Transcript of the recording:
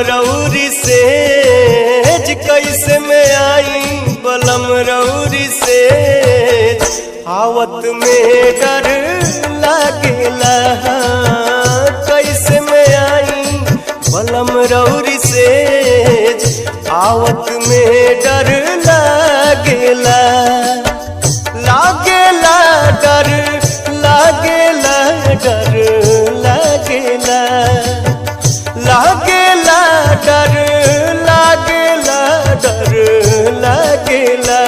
रउरी से कैसे में आई बलम रउरी से आवत में डर लागेला कैसे में आई बलम रउरी से आवत में डर लागेला लागेला डर लागेला डर लागेला लागेला डर लागेला डर लागेला